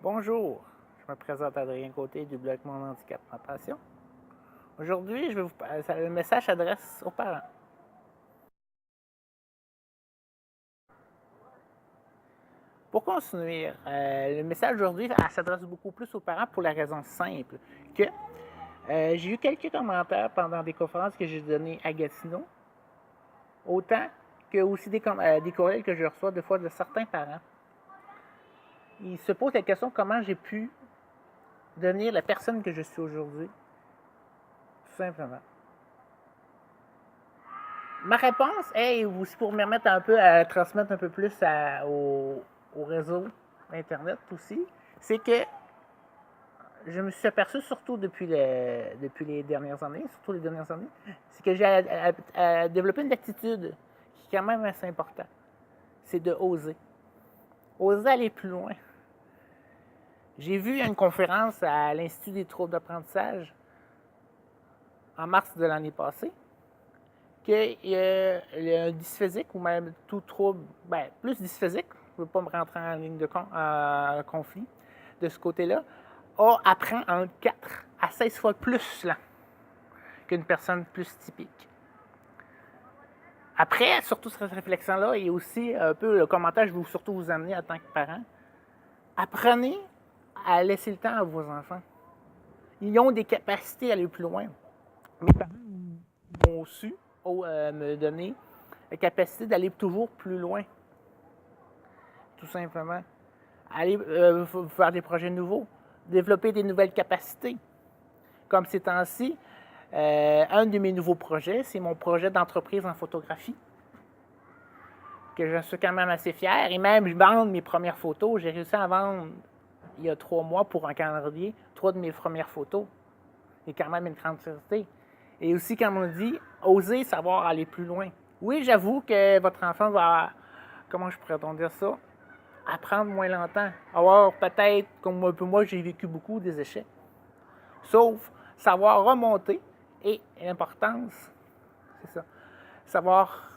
Bonjour, je me présente Adrien Côté du blog Mon handicap, ma passion. Aujourd'hui, le message s'adresse aux parents. Pour continuer, le message aujourd'hui s'adresse beaucoup plus aux parents pour la raison simple que j'ai eu quelques commentaires pendant des conférences que j'ai données à Gatineau, autant que aussi des courriels que je reçois des fois de certains parents. Ils se posent la question comment j'ai pu devenir la personne que je suis aujourd'hui, tout simplement. Ma réponse est, aussi pour me remettre un peu à transmettre un peu plus au réseau Internet aussi, c'est que je me suis aperçu, surtout depuis les dernières années, c'est que j'ai développé une attitude qui est quand même assez importante. C'est de oser. Oser aller plus loin. J'ai vu une conférence à l'Institut des troubles d'apprentissage en mars de l'année passée, qu'il y a un dysphésique ou même tout trouble, plus dysphésique, je ne veux pas me rentrer en ligne de conflit de ce côté-là, apprend entre 4 à 16 fois plus lent qu'une personne plus typique. Après, surtout cette réflexion-là, et aussi un peu le commentaire que je veux surtout vous amener en tant que parent, apprenez à laisser le temps à vos enfants. Ils ont des capacités à aller plus loin. Mes parents m'ont su me donner la capacité d'aller toujours plus loin. Tout simplement. Aller faire des projets nouveaux, développer des nouvelles capacités. Comme ces temps-ci, un de mes nouveaux projets, c'est mon projet d'entreprise en photographie, que je suis quand même assez fier. Et même, je vends mes premières photos. J'ai réussi à vendre, il y a 3 mois, pour un calendrier, 3 de mes premières photos. C'est quand même une grande fierté. Et aussi, comme on dit, oser savoir aller plus loin. Oui, j'avoue que votre enfant va, comment je pourrais dire ça, apprendre moins longtemps. Avoir peut-être, comme un peu moi, j'ai vécu beaucoup des échecs. Sauf savoir remonter et l'importance, c'est ça, savoir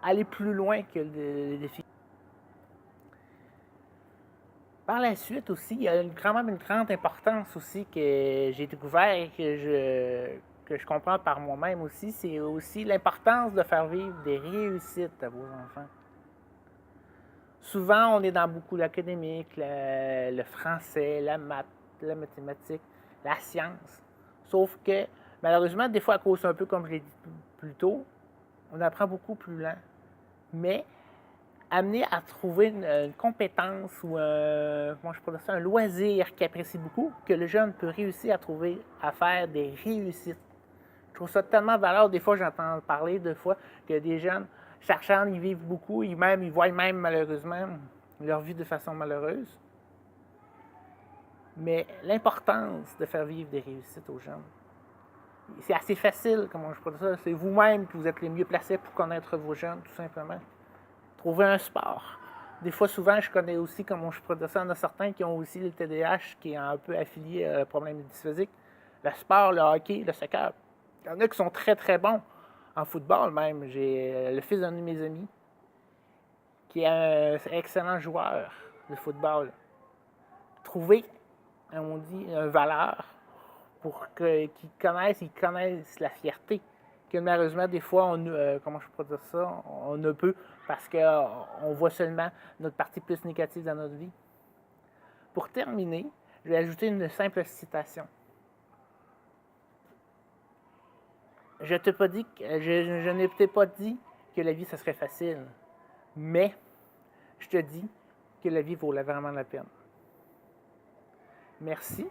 aller plus loin que le défi. Par la suite aussi, il y a quand même une grande importance aussi que j'ai découvert et que je comprends par moi-même aussi, c'est aussi l'importance de faire vivre des réussites à vos enfants. Souvent, on est dans beaucoup l'académique, le français, la maths, la mathématique, la science. Sauf que, malheureusement, des fois, à cause un peu comme je l'ai dit plus tôt, on apprend beaucoup plus lent. Mais amener à trouver une compétence ou un loisir qu'il apprécie beaucoup, que le jeune peut réussir à trouver, à faire des réussites. Je trouve ça tellement valeur. Des fois, j'entends parler que des jeunes cherchant, ils vivent beaucoup, ils voient même malheureusement leur vie de façon malheureuse. Mais l'importance de faire vivre des réussites aux jeunes, c'est assez facile, comment je pourrais dire ça. C'est vous-même que vous êtes les mieux placés pour connaître vos jeunes, tout simplement. Trouver un sport. Des fois, souvent, je connais aussi, comment je pourrais dire ça, il y en a certains qui ont aussi le TDAH, qui est un peu affilié au problème dysphésique. Le sport, le hockey, le soccer. Il y en a qui sont très, très bons. En football, même. J'ai le fils d'un de mes amis qui est un excellent joueur de football. Trouver, on dit, une valeur pour qu'ils connaissent la fierté. Que malheureusement, des fois, comment je peux dire ça, on ne peut parce qu'on voit seulement notre partie plus négative dans notre vie. Pour terminer, je vais ajouter une simple citation. Je n'ai peut-être pas dit que la vie, ça serait facile, mais je te dis que la vie vaut vraiment la peine. Merci.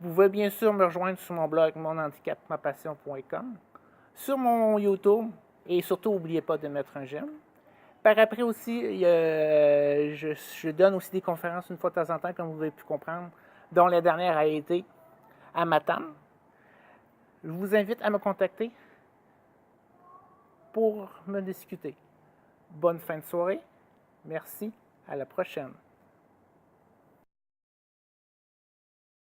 Vous pouvez bien sûr me rejoindre sur mon blog monhandicapmapassion.com, sur mon YouTube, et surtout, n'oubliez pas de mettre un j'aime. Par après aussi, je donne aussi des conférences une fois de temps en temps, comme vous avez pu comprendre, dont la dernière a été à Matane. Je vous invite à me contacter pour me discuter. Bonne fin de soirée. Merci. À la prochaine.